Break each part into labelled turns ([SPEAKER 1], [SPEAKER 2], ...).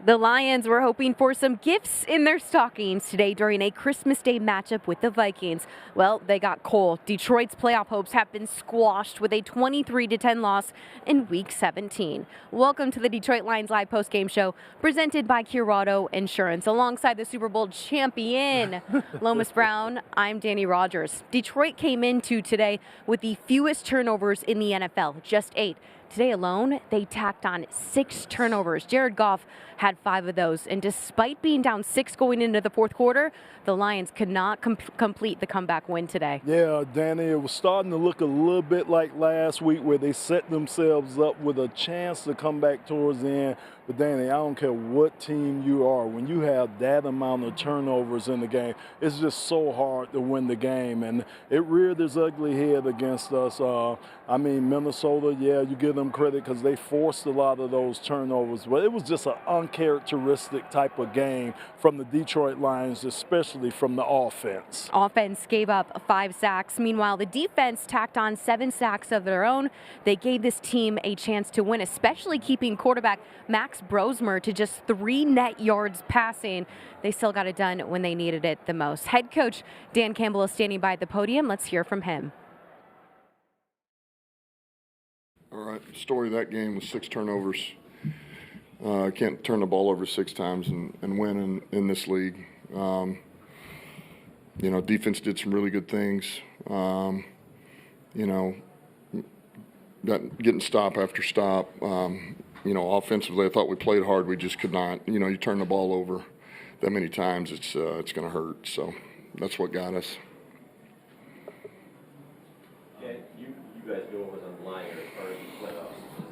[SPEAKER 1] The Lions were hoping for some gifts in their stockings today during a Christmas Day matchup with the Vikings. Well, they got cold. Detroit's playoff hopes have been squashed with a 23-10 loss in Week 17. Welcome to the Detroit Lions Live postgame show presented by Curado Insurance. Alongside the Super Bowl champion, Lomas Brown, I'm Dannie Rogers. Detroit came into today with the fewest turnovers in the NFL, just 8. Today alone, they tacked on 6 turnovers. Jared Goff had 5 of those. And despite being down 6 going into the fourth quarter, the Lions could not complete the comeback win today.
[SPEAKER 2] Yeah, Danny, it was starting to look a little bit like last week where they set themselves up with a chance to come back towards the end. But, Danny, I don't care what team you are. When you have that amount of turnovers in the game, it's just so hard to win the game. And it reared its ugly head against us. Minnesota, yeah, you give them credit because they forced a lot of those turnovers. But it was just an uncharacteristic type of game from the Detroit Lions, especially from the offense.
[SPEAKER 1] Offense gave up 5 sacks. Meanwhile, the defense tacked on 7 sacks of their own. They gave this team a chance to win, especially keeping quarterback Max Brosmer to just 3 net yards passing. They still got it done when they needed it the most. Head coach Dan Campbell is standing by at the podium. Let's hear from him.
[SPEAKER 3] All right, the story of that game was 6 turnovers. Can't turn the ball over 6 times and win in this league. Defense did some really good things. Getting stop after stop. Offensively, I thought we played hard. We just could not. You turn the ball over that many times, it's going to hurt. So that's what got us.
[SPEAKER 4] Yeah, you guys go over the line as far as the playoffs. Is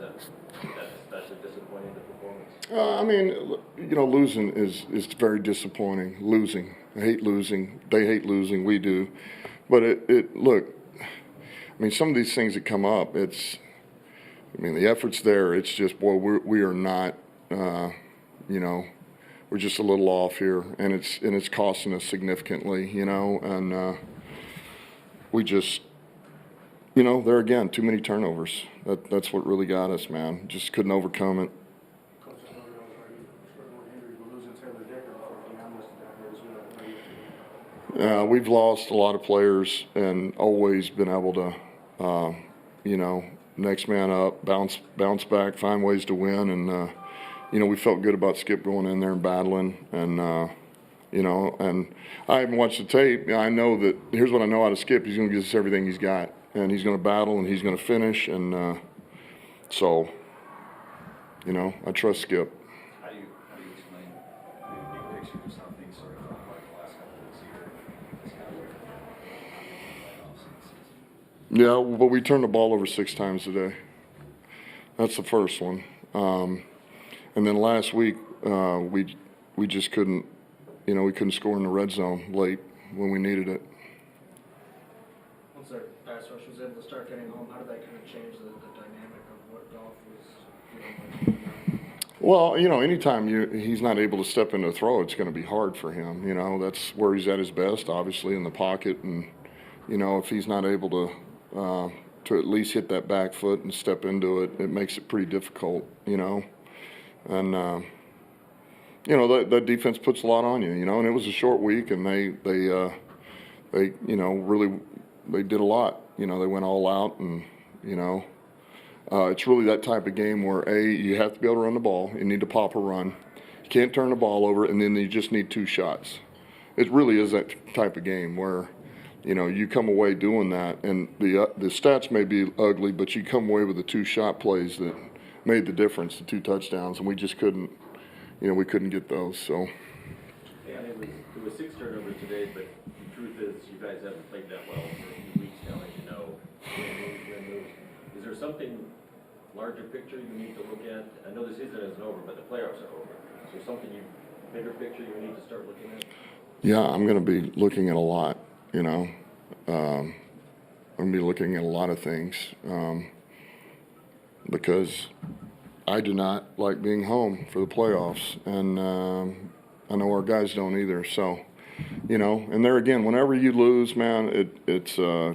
[SPEAKER 4] that especially disappointing, the performance?
[SPEAKER 3] Losing is very disappointing. Losing, I hate losing. They hate losing. We do, but some of these things that come up, the effort's there. It's just, boy, we are not, we're just a little off here, and it's costing us significantly, and we just, there again, too many turnovers. That's what really got us, man. Just couldn't overcome it. We've lost a lot of players and always been able to, next man up, bounce back, find ways to win. And, we felt good about Skip going in there and battling. And, and I haven't watched the tape. I know that here's what I know out of Skip. He's going to give us everything he's got. And he's going to battle and he's going to finish. And I trust Skip.
[SPEAKER 4] How do you explain the big picture of how things sort of felt like the last couple of weeks here?
[SPEAKER 3] Yeah, but we turned the ball over 6 times today. That's the first one. And then last week, we just couldn't, we couldn't score in the red zone late when we needed it.
[SPEAKER 5] Once their pass rush was able to start getting home, how did that kind of change the dynamic of what Goff was doing?
[SPEAKER 3] Well, anytime he's not able to step into a throw, it's going to be hard for him. That's where he's at his best, obviously, in the pocket. And, if he's not able to at least hit that back foot and step into it, it makes it pretty difficult, And, that defense puts a lot on you, and it was a short week, and they really, they did a lot. They went all out, and, it's really that type of game where, you have to be able to run the ball. You need to pop a run. You can't turn the ball over, and then you just need 2 shots. It really is that type of game where, you come away doing that, and the stats may be ugly, but you come away with the 2 shot plays that made the difference, the 2 touchdowns, and we just couldn't, we couldn't get those. So.
[SPEAKER 4] Yeah, it was 6 turnovers today, but the truth is, you guys haven't played that well for a few weeks now, as you know. Is there something larger picture you need to look at? I know the season isn't over, but the playoffs are over. Is there something bigger picture you need to start looking at?
[SPEAKER 3] Yeah, I'm going to be looking at a lot. I'm going to be looking at a lot of things because I do not like being home for the playoffs, and I know our guys don't either. So, and there again, whenever you lose, man, it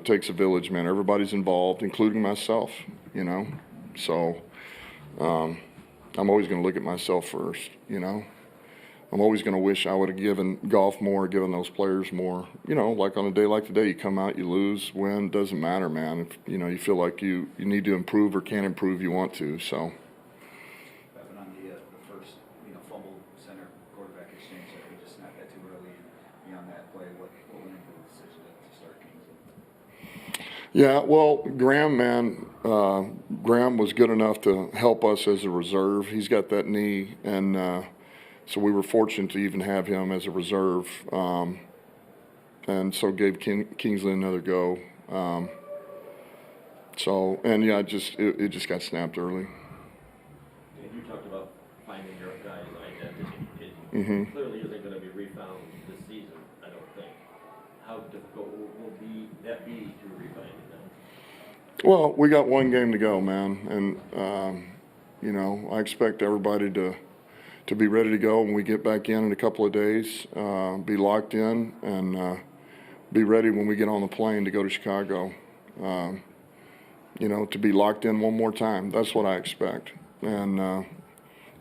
[SPEAKER 3] takes a village, man. Everybody's involved, including myself, So, I'm always going to look at myself first, you know. I'm always going to wish I would have given Goff more, given those players more. You know, like on a day like today, you come out, you lose, win, doesn't matter, man. If, you know, you feel like you need to improve or can't improve, you want to, so.
[SPEAKER 6] But on the first, fumble center quarterback exchange, that we just snapped that too early. Beyond that play, what went into the decision to start Kingsley?
[SPEAKER 3] Yeah, well, Graham, man, Graham was good enough to help us as a reserve. He's got that knee, and so we were fortunate to even have him as a reserve, and so gave Kingsley another go. So, and yeah, it just got snapped early.
[SPEAKER 4] And you talked about finding your guy's identity. It
[SPEAKER 3] Mm-hmm.
[SPEAKER 4] clearly isn't going to be refound this season, I don't think. How difficult will that be to refind it now?
[SPEAKER 3] Well, we got one game to go, man, and I expect everybody to be ready to go when we get back in a couple of days, be locked in, and be ready when we get on the plane to go to Chicago. To be locked in one more time. That's what I expect, and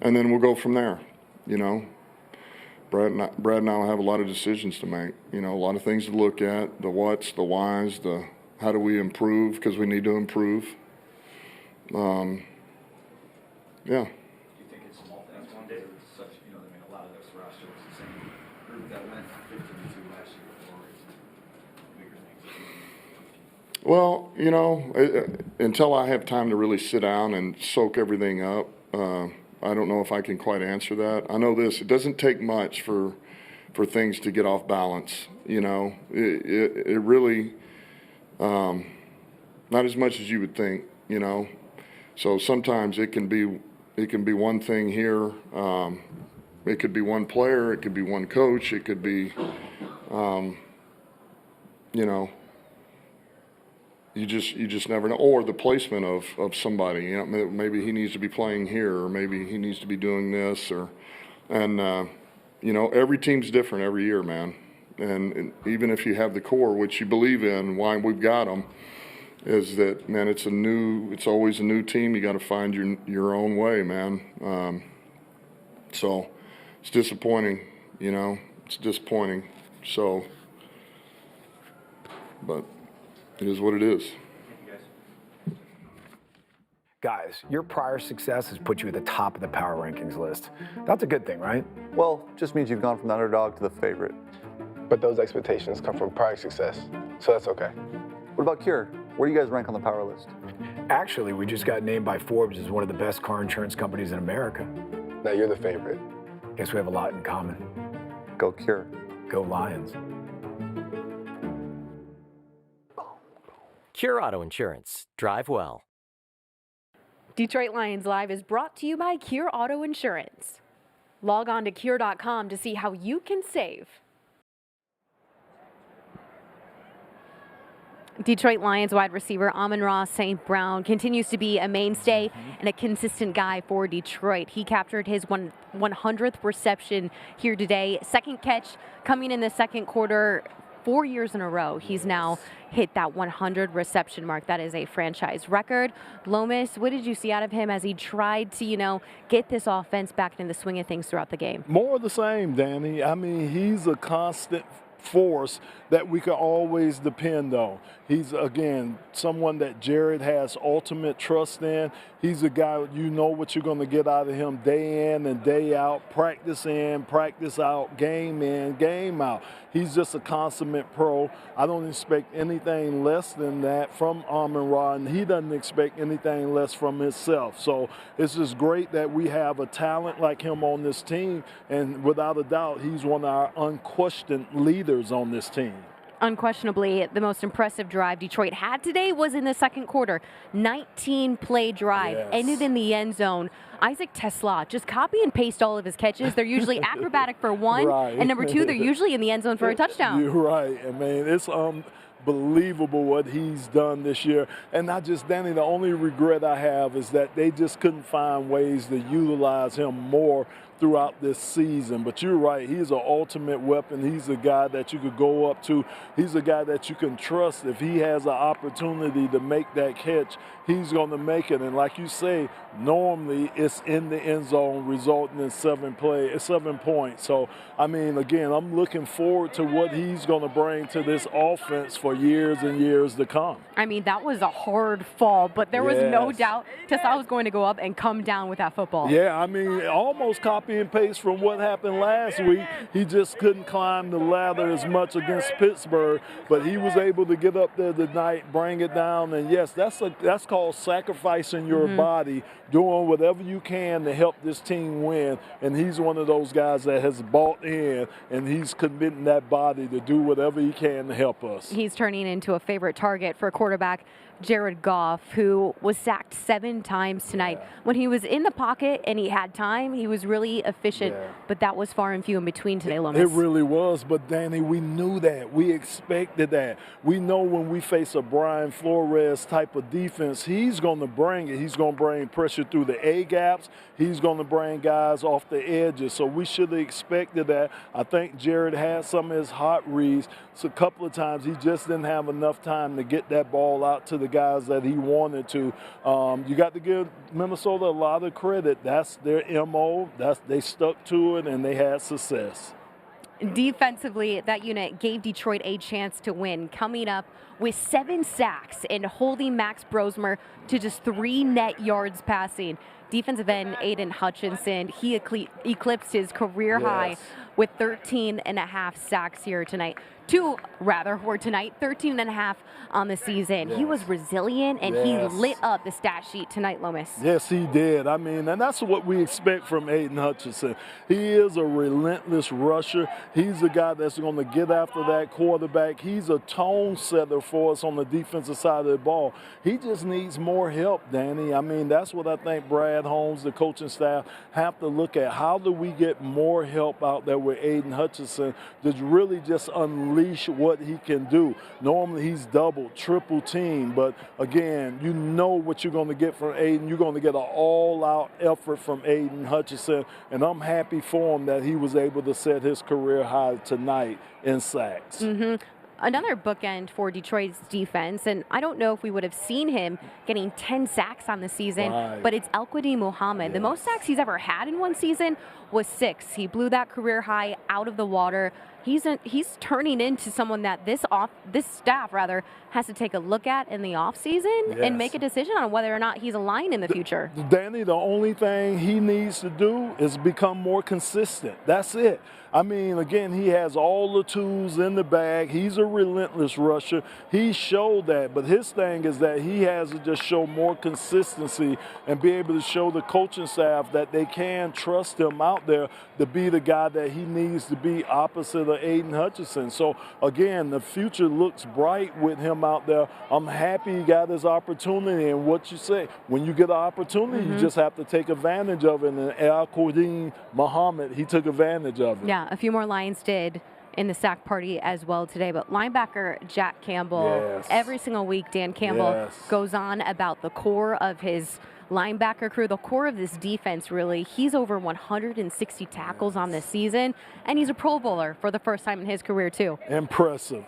[SPEAKER 3] then we'll go from there. Brad and I will have a lot of decisions to make. A lot of things to look at: the whats, the whys, the how do we improve, because we need to improve. Yeah.
[SPEAKER 6] Do you think it's small things? One day, such, a lot of this roster was the same group that went 15-2 last year before. Bigger things.
[SPEAKER 3] Well, until I have time to really sit down and soak everything up, I don't know if I can quite answer that. I know this: it doesn't take much for things to get off balance. It really, not as much as you would think. So sometimes it can be one thing here. It could be one player. It could be one coach. It could be, you just never know. Or the placement of somebody. Maybe he needs to be playing here, or maybe he needs to be doing this, and every team's different every year, man. And even if you have the core, which you believe in, why we've got them, is that, man, it's always a new team. You got to find your own way, man. So it's disappointing, it's disappointing. So, but it is what it is.
[SPEAKER 7] Guys, your prior success has put you at the top of the power rankings list. That's a good thing, right?
[SPEAKER 8] Well, just means you've gone from the underdog to the favorite.
[SPEAKER 9] But those expectations come from prior success, so that's okay.
[SPEAKER 8] What about Cure? Where do you guys rank on the power list?
[SPEAKER 7] Actually, we just got named by Forbes as one of the best car insurance companies in America.
[SPEAKER 9] Now you're the favorite.
[SPEAKER 7] Guess we have a lot in common.
[SPEAKER 8] Go Cure.
[SPEAKER 7] Go Lions.
[SPEAKER 10] Cure Auto Insurance. Drive well.
[SPEAKER 1] Detroit Lions Live is brought to you by Cure Auto Insurance. Log on to cure.com to see how you can save. Detroit Lions wide receiver Amon-Ra St. Brown continues to be a mainstay and a consistent guy for Detroit. He captured his 100th reception here today. Second catch coming in the second quarter. 4 years in a row, he's now hit that 100 reception mark. That is a franchise record. Lomas, what did you see out of him as he tried to, get this offense back into the swing of things throughout the game?
[SPEAKER 2] More of the same, Danny. I mean, he's a constant force that we can always depend on. He's, again, someone that Jared has ultimate trust in. He's a guy, what you're going to get out of him day in and day out, practice in, practice out, game in, game out. He's just a consummate pro. I don't expect anything less than that from Amon-Ra, and he doesn't expect anything less from himself. So it's just great that we have a talent like him on this team, and without a doubt, he's one of our unquestioned leaders on this team.
[SPEAKER 1] Unquestionably, the most impressive drive Detroit had today was in the second quarter. 19-play drive, ended in the end zone. Isaac Tesla, just copy and paste all of his catches. They're usually acrobatic for one,
[SPEAKER 2] right.
[SPEAKER 1] And number two, they're usually in the end zone for a touchdown.
[SPEAKER 2] You're right. I mean, it's unbelievable what he's done this year. And not just Danny, the only regret I have is that they just couldn't find ways to utilize him more throughout this season. But you're right, he's an ultimate weapon. He's a guy that you could go up to. He's a guy that you can trust. If he has an opportunity to make that catch, he's going to make it. And like you say, normally it's in the end zone, resulting in 7 points. So, I mean, again, I'm looking forward to what he's going to bring to this offense for years and years to come.
[SPEAKER 1] I mean, that was a hard fall, but there was no doubt Tessa was going to go up and come down with that football.
[SPEAKER 2] Yeah, I mean, almost copy and paste from what happened last week. He just couldn't climb the ladder as much against Pittsburgh, but he was able to get up there tonight, bring it down, and yes, that's called sacrificing your body, doing whatever you can to help this team win, and he's one of those guys that has bought in, and he's committing that body to do whatever he can to help us.
[SPEAKER 1] He's turning into a favorite target for quarterback Jared Goff, who was sacked 7 times tonight. When he was in the pocket and he had time, he was really efficient, but that was far and few in between today, Lomas.
[SPEAKER 2] It really was, but Danny, we knew that. We expected that. We know when we face a Brian Flores type of defense, he's going to bring it. He's going to bring pressure through the A-gaps. He's going to bring guys off the edges, so we should have expected that. I think Jared had some of his hot reads. So a couple of times he just didn't have enough time to get that ball out to the guys that he wanted to. You got to give Minnesota a lot of credit. That's their MO. They stuck to it, and they had success.
[SPEAKER 1] Defensively, that unit gave Detroit a chance to win, coming up with 7 sacks and holding Max Brosmer to just 3 net yards passing. Defensive end Aiden Hutchinson, he eclipsed his career high with 13.5 sacks here tonight. 2 were tonight, 13.5 on the season. He was resilient, and he lit up the stat sheet tonight, Lomas.
[SPEAKER 2] Yes, he did. I mean, and that's what we expect from Aiden Hutchinson. He is a relentless rusher. He's a guy that's going to get after that quarterback. He's a tone setter for us on the defensive side of the ball. He just needs more help, Danny. I mean, that's what I think Brad Holmes, the coaching staff, have to look at. How do we get more help out there with Aiden Hutchinson to really just unleash what he can do? Normally he's double, triple team, but again, you know what you're going to get from Aiden. You're going to get an all-out effort from Aiden Hutchinson, and I'm happy for him that he was able to set his career high tonight in sacks.
[SPEAKER 1] Another bookend for Detroit's defense, and I don't know if we would have seen him getting 10 sacks on the season, but it's Al-Quadin Muhammad. The most sacks he's ever had in one season was 6. He blew that career high out of the water. He's turning into someone that this staff has to take a look at in the offseason and make a decision on whether or not he's aligned in the future.
[SPEAKER 2] Danny, the only thing he needs to do is become more consistent. That's it. I mean, again, he has all the tools in the bag. He's a relentless rusher. He showed that, but his thing is that he has to just show more consistency and be able to show the coaching staff that they can trust him out there to be the guy that he needs to be opposite of Aiden Hutchinson. So, again, the future looks bright with him out there. I'm happy he got his opportunity, and what you say, when you get an opportunity, you just have to take advantage of it, and Al-Quadin Muhammad, he took advantage of it.
[SPEAKER 1] Yeah, a few more Lions did in the sack party as well today, but linebacker Jack Campbell, every single week Dan Campbell goes on about the core of his linebacker crew, the core of this defense, really. He's over 160 tackles on this season, and he's a Pro Bowler for the first time in his career, too.
[SPEAKER 2] Impressive.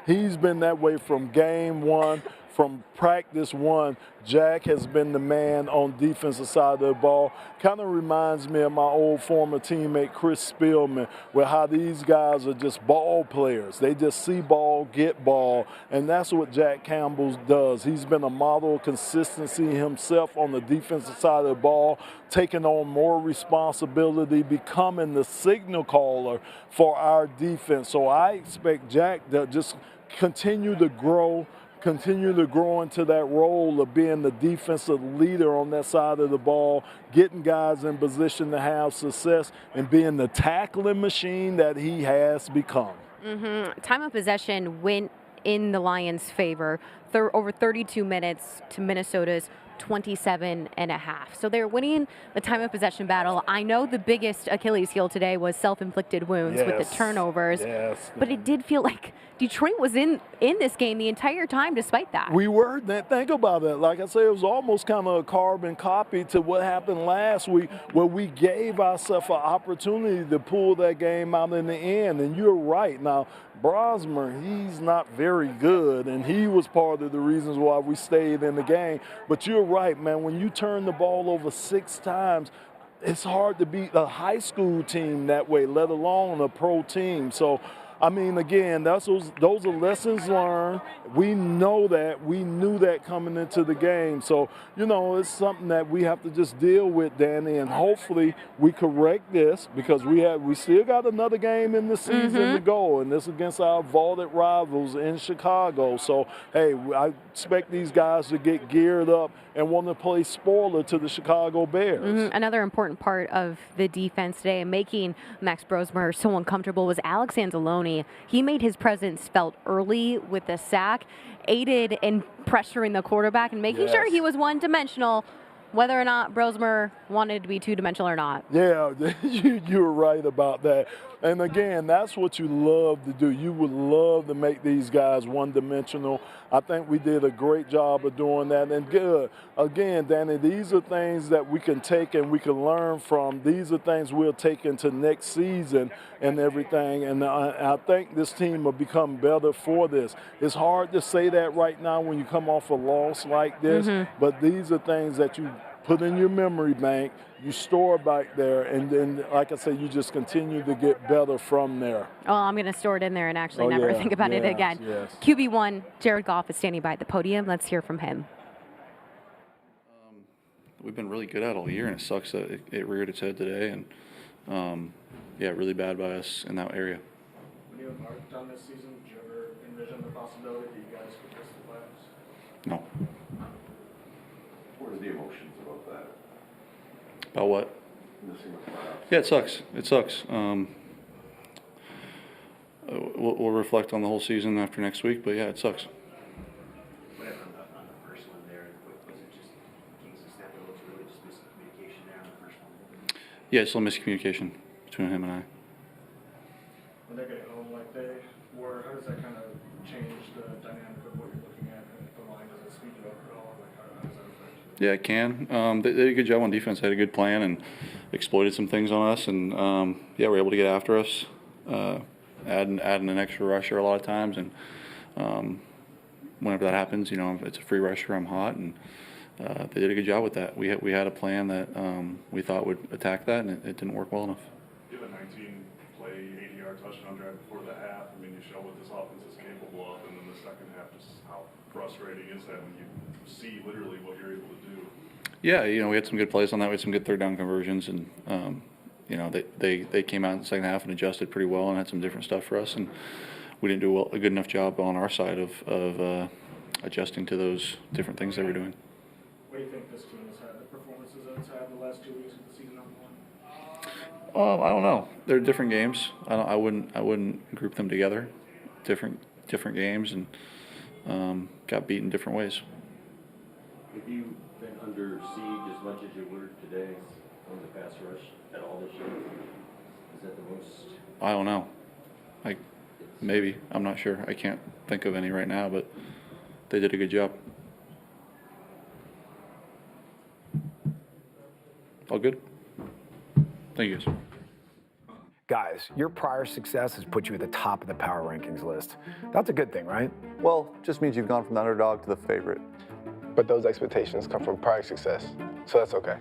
[SPEAKER 2] He's been that way from game one. From practice one, Jack has been the man on defensive side of the ball. Kind of reminds me of my old former teammate Chris Spielman, with how these guys are just ball players. They just see ball, get ball, and that's what Jack Campbell does. He's been a model of consistency himself on the defensive side of the ball, taking on more responsibility, becoming the signal caller for our defense. So I expect Jack to just continue to grow into that role of being the defensive leader on that side of the ball, getting guys in position to have success, and being the tackling machine that he has become.
[SPEAKER 1] Time of possession went in the Lions' favor. Over 32 minutes to Minnesota's 27.5. So they're winning the time of possession battle. I know the biggest Achilles heel today was self-inflicted wounds with the turnovers.
[SPEAKER 2] Yes.
[SPEAKER 1] But it did feel like Detroit was in this game the entire time despite that.
[SPEAKER 2] We were. Think about it. Like I said, it was almost kind of a carbon copy to what happened last week, where we gave ourselves an opportunity to pull that game out in the end. And you're right. Now, Brosmer, he's not very good, and he was part of the reasons why we stayed in the game. But you're right, man. When you turn the ball over 6 times, it's hard to beat a high school team that way, let alone a pro team. So, I mean, again, those are lessons learned. We know that. We knew that coming into the game. So, you know, it's something that we have to just deal with, Danny, and hopefully we correct this, because we still got another game in the season to go, and this against our vaulted rivals in Chicago. So, hey, I expect these guys to get geared up and want to play spoiler to the Chicago Bears.
[SPEAKER 1] Another important part of the defense today and making Max Brosmer so uncomfortable was Alex Anzalone. He made his presence felt early with the sack, aided in pressuring the quarterback and making sure he was one-dimensional, whether or not Brosmer wanted to be two-dimensional or not.
[SPEAKER 2] Yeah, you're right about that. And again, that's what you love to do. You would love to make these guys one-dimensional. I think we did a great job of doing that. And good. Again, Danny, these are things that we can take and we can learn from. These are things we'll take into next season and everything. And I think this team will become better for this. It's hard to say that right now when you come off a loss like this, but these are things that you put in your memory bank, you store back there, and then, like I said, you just continue to get better from there.
[SPEAKER 1] Oh, I'm going to store it in there and actually never think about it again.
[SPEAKER 2] Yes.
[SPEAKER 1] QB1, Jared Goff is standing by at the podium. Let's hear from him.
[SPEAKER 11] We've been really good at it all year, and it sucks that it reared its head today, and yeah, really bad by us in that area.
[SPEAKER 5] When you embarked on this season, did you ever envision the possibility that you guys could miss the playoffs?
[SPEAKER 11] No.
[SPEAKER 12] What are the emotions about that?
[SPEAKER 11] About what?
[SPEAKER 12] Missing the playoffs.
[SPEAKER 11] Yeah, it sucks. It sucks. We'll reflect on the whole season after next week, but yeah, it sucks.
[SPEAKER 4] Whatever on the first one there, was it just Kings and Stephen was really just miscommunication there on the first one?
[SPEAKER 11] Yeah, it's a miscommunication between him and I.
[SPEAKER 5] When they're getting home like they were, how does that kind of change the dynamic of what you're looking at and the line? Does it speed you up at all? Like, how does that affect you?
[SPEAKER 11] Yeah, it can. They did a good job on defense. They had a good plan and exploited some things on us, and yeah, we're able to get after us, adding an extra rusher a lot of times, and whenever that happens, you know, if it's a free rusher, I'm hot, and they did a good job with that. We had a plan that we thought would attack that, and it didn't work well enough.
[SPEAKER 13] You have a 19-play, 80-yard touchdown drive before the half. I mean, you show what this offense is capable of, and then the second half, just how frustrating is that when you see literally what you're able to do?
[SPEAKER 11] Yeah, you know, we had some good plays on that. We had some good third down conversions, and you know, they came out in the second half and adjusted pretty well and had some different stuff for us, and we didn't do a good enough job on our side of adjusting to those different things they were doing.
[SPEAKER 5] What do you think this team has had, the performances that it's had the last 2 weeks of the season on one?
[SPEAKER 11] I don't know. They're different games. I wouldn't group them together. Different games, and got beaten different ways.
[SPEAKER 4] Have you been under siege as much as you were today from the pass rush at all this year? Is that the most?
[SPEAKER 11] I don't know. Maybe. I'm not sure. I can't think of any right now, but they did a good job. All good? Thank you, guys.
[SPEAKER 7] Guys, your prior success has put you at the top of the power rankings list. That's a good thing, right?
[SPEAKER 8] Well, just means you've gone from the underdog to the favorite.
[SPEAKER 9] But those expectations come from prior success, so that's okay.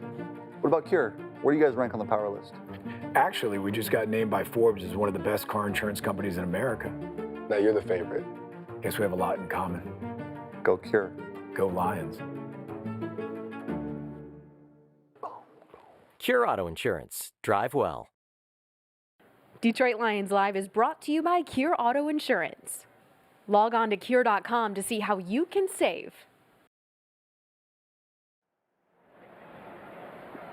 [SPEAKER 8] What about Cure? Where do you guys rank on the power list?
[SPEAKER 7] Actually, we just got named by Forbes as one of the best car insurance companies in America.
[SPEAKER 9] Now you're the favorite.
[SPEAKER 7] Guess we have a lot in common.
[SPEAKER 8] Go Cure.
[SPEAKER 7] Go Lions.
[SPEAKER 10] Cure Auto Insurance. Drive well.
[SPEAKER 1] Detroit Lions Live is brought to you by Cure Auto Insurance. Log on to cure.com to see how you can save.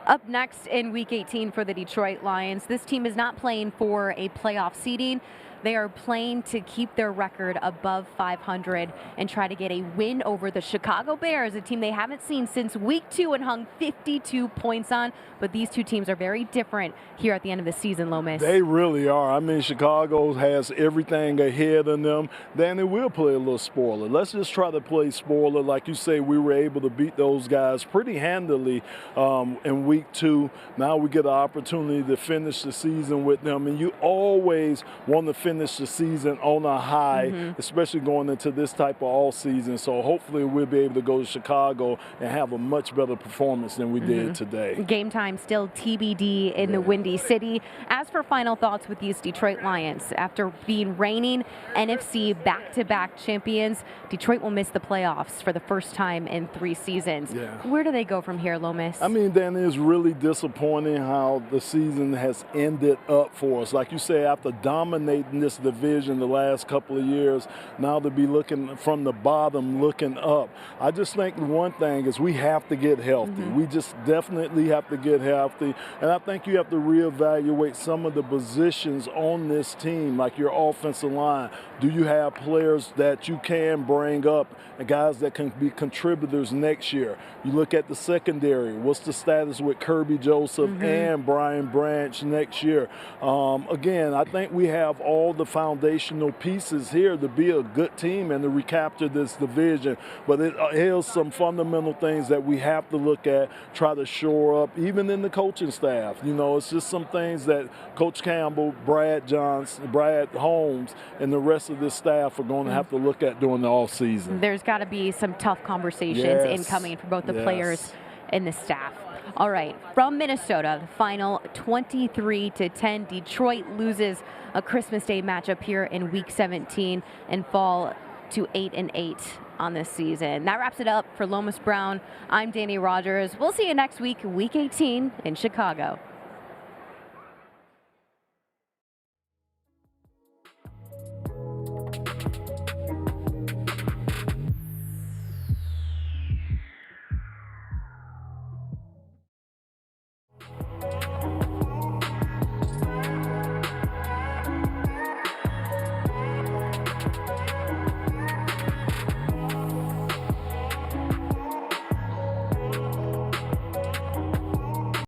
[SPEAKER 1] Up next in Week 18 for the Detroit Lions, this team is not playing for a playoff seeding, They are playing to keep their record above 500 and try to get a win over the Chicago Bears, a team they haven't seen since week 2 and hung 52 points on. But these two teams are very different here at the end of the season, Lomas.
[SPEAKER 2] They really are. I mean, Chicago has everything ahead of them. Danny, we'll play a little spoiler. Let's just try to play spoiler. Like you say, we were able to beat those guys pretty handily in week 2. Now we get an opportunity to finish the season with them. And you always want to finish the season on a high, especially going into this type of all season. So hopefully we'll be able to go to Chicago and have a much better performance than we did today.
[SPEAKER 1] Game time still TBD in the Windy City. As for final thoughts with these Detroit Lions, after being reigning NFC back-to-back champions, Detroit will miss the playoffs for the first time in 3 seasons. Where do they go from here, Lomas?
[SPEAKER 2] I mean, Danny, it's really disappointing how the season has ended up for us. Like you say, after dominating this division the last couple of years, now to be looking from the bottom, looking up. I just think one thing is we have to get healthy. We just definitely have to get healthy. And I think you have to reevaluate some of the positions on this team, like your offensive line. Do you have players that you can bring up and guys that can be contributors next year? You look at the secondary. What's the status with Kirby Joseph and Brian Branch next year? Again, I think we have all the foundational pieces here to be a good team and to recapture this division. But it is some fundamental things that we have to look at, try to shore up, even in the coaching staff. You know, it's just some things that Coach Campbell, Brad Johnson, Brad Holmes, and the rest of this staff are going to have to look at during the offseason.
[SPEAKER 1] There's got to be some tough conversations incoming for both the players and the staff. All right, from Minnesota, the final 23-10. Detroit loses a Christmas Day matchup here in Week 17 and fall to 8-8 on this season. That wraps it up for Lomas Brown. I'm Dannie Rogers. We'll see you next week, Week 18 in Chicago.